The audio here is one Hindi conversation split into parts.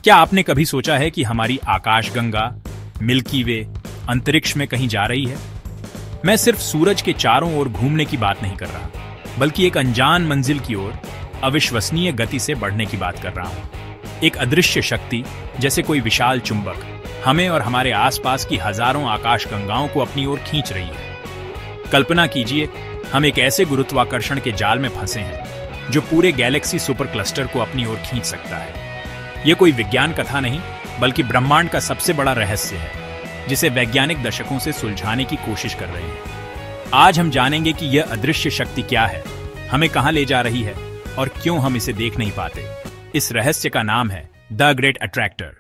क्या आपने कभी सोचा है कि हमारी आकाशगंगा, मिल्की वे, अंतरिक्ष में कहीं जा रही है? मैं सिर्फ सूरज के चारों ओर घूमने की बात नहीं कर रहा, बल्कि एक अनजान मंजिल की ओर अविश्वसनीय गति से बढ़ने की बात कर रहा हूं। एक अदृश्य शक्ति, जैसे कोई विशाल चुंबक, हमें और हमारे आसपास की हजारों आकाशगंगाओं को अपनी ओर खींच रही है। कल्पना कीजिए, हम एक ऐसे गुरुत्वाकर्षण के जाल में फंसे हैं जो पूरे गैलेक्सी सुपर क्लस्टर को अपनी ओर खींच सकता है। यह कोई विज्ञान कथा नहीं, बल्कि ब्रह्मांड का सबसे बड़ा रहस्य है, जिसे वैज्ञानिक दशकों से सुलझाने की कोशिश कर रहे हैं। आज हम जानेंगे कि यह अदृश्य शक्ति क्या है, हमें कहां ले जा रही है और क्यों हम इसे देख नहीं पाते। इस रहस्य का नाम है द ग्रेट अट्रैक्टर।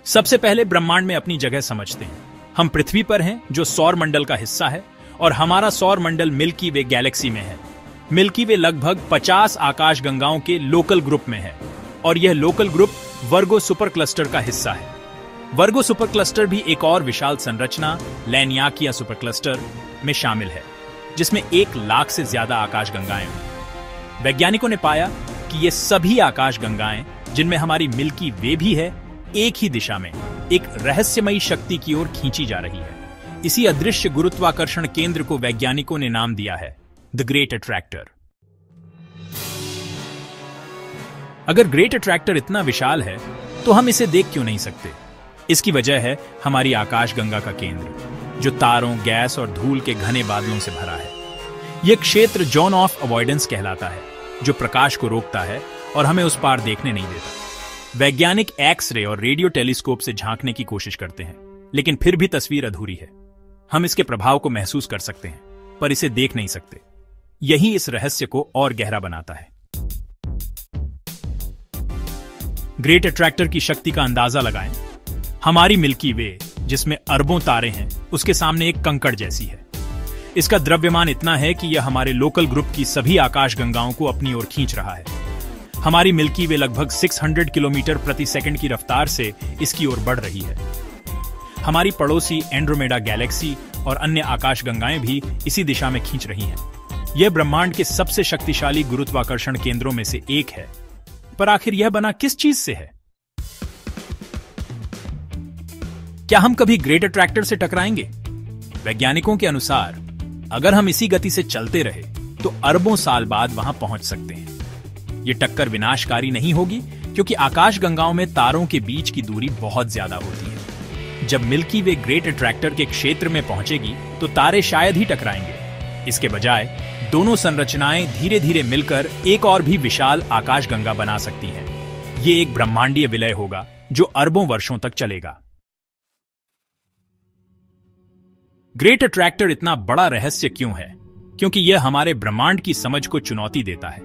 सबसे पहले ब्रह्मांड में अपनी जगह समझते हैं। हम पृथ्वी पर हैं, जो सौर मंडल का हिस्सा है, और हमारा सौर मंडल मिल्की वे गैलेक्सी में है। मिल्की वे लगभग 50 आकाशगंगाओं के लोकल ग्रुप में है, और यह लोकल ग्रुप वर्गो सुपर क्लस्टर का हिस्सा है। वर्गो सुपर क्लस्टर भी एक और विशाल संरचना, लैनियाकिया सुपर क्लस्टर, में शामिल है, जिसमें 1 लाख से ज्यादा आकाशगंगाएं हैं। वैज्ञानिकों ने पाया कि ये सभी आकाशगंगाएं, जिनमें हमारी मिल्की वे भी है, एक ही दिशा में एक रहस्यमयी शक्ति की ओर खींची जा रही है। इसी अदृश्य गुरुत्वाकर्षण केंद्र को वैज्ञानिकों ने नाम दिया है द ग्रेट अट्रैक्टर। अगर ग्रेट अट्रैक्टर इतना विशाल है, तो हम इसे देख क्यों नहीं सकते? इसकी वजह है हमारी आकाशगंगा का केंद्र, जो तारों, गैस और धूल के घने बादलों से भरा है। यह क्षेत्र जोन ऑफ अवॉइडेंस कहलाता है, जो प्रकाश को रोकता है और हमें उस पार देखने नहीं देता। वैज्ञानिक एक्स-रे और रेडियो टेलीस्कोप से झांकने की कोशिश करते हैं, लेकिन फिर भी तस्वीर अधूरी है। हम इसके प्रभाव को महसूस कर सकते हैं, पर इसे देख नहीं सकते। यही इस रहस्य को और गहरा बनाता है। ग्रेट अट्रैक्टर की शक्ति का अंदाजा लगाएं। हमारी मिल्की वे, जिसमें अरबों तारे हैं, उसके सामने एक कंकड़ जैसी है। इसका द्रव्यमान इतना है कि यह हमारे लोकल ग्रुप की सभी आकाशगंगाओं को अपनी ओर खींच रहा है। हमारी मिल्की वे लगभग 600 किलोमीटर प्रति सेकंड की रफ्तार से इसकी ओर बढ़ रही है। हमारी पड़ोसी एंड्रोमेडा गैलेक्सी और अन्य आकाशगंगाएं भी इसी दिशा में खींच रही हैं। यह ब्रह्मांड के सबसे शक्तिशाली गुरुत्वाकर्षण केंद्रों में से एक है। पर आखिर यह बना किस चीज से है? क्या हम कभी ग्रेट अट्रैक्टर से टकराएंगे? वैज्ञानिकों के अनुसार, अगर हम इसी गति से चलते रहे, तो अरबों साल बाद वहां पहुंच सकते हैं। यह टक्कर विनाशकारी नहीं होगी, क्योंकि आकाशगंगाओं में तारों के बीच की दूरी बहुत ज्यादा होती है। जब मिल्की वे ग्रेट अट्रैक्टर के क्षेत्र में पहुंचेगी, तो तारे शायद ही टकराएंगे। इसके बजाय दोनों संरचनाएं धीरे धीरे मिलकर एक और भी विशाल आकाशगंगा बना सकती हैं। यह एक ब्रह्मांडीय विलय होगा, जो अरबों वर्षों तक चलेगा। ग्रेट अट्रैक्टर इतना बड़ा रहस्य क्यों है? क्योंकि यह हमारे ब्रह्मांड की समझ को चुनौती देता है।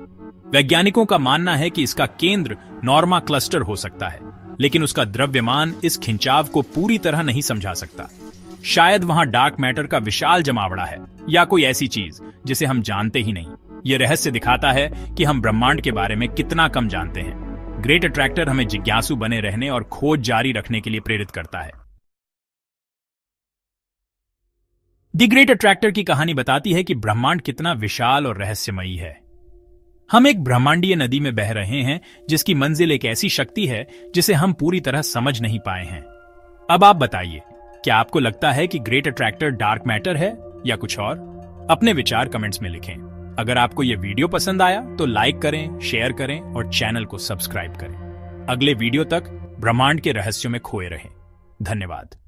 वैज्ञानिकों का मानना है कि इसका केंद्र नॉर्मा क्लस्टर हो सकता है, लेकिन उसका द्रव्यमान इस खिंचाव को पूरी तरह नहीं समझा सकता। शायद वहां डार्क मैटर का विशाल जमावड़ा है, या कोई ऐसी चीज जिसे हम जानते ही नहीं। यह रहस्य दिखाता है कि हम ब्रह्मांड के बारे में कितना कम जानते हैं। ग्रेट अट्रैक्टर हमें जिज्ञासु बने रहने और खोज जारी रखने के लिए प्रेरित करता है। द ग्रेट अट्रैक्टर की कहानी बताती है कि ब्रह्मांड कितना विशाल और रहस्यमयी है। हम एक ब्रह्मांडीय नदी में बह रहे हैं, जिसकी मंजिल एक ऐसी शक्ति है जिसे हम पूरी तरह समझ नहीं पाए हैं। अब आप बताइए, क्या आपको लगता है कि ग्रेट अट्रैक्टर डार्क मैटर है या कुछ और? अपने विचार कमेंट्स में लिखें। अगर आपको यह वीडियो पसंद आया तो लाइक करें, शेयर करें और चैनल को सब्सक्राइब करें। अगले वीडियो तक ब्रह्मांड के रहस्यों में खोए रहें। धन्यवाद।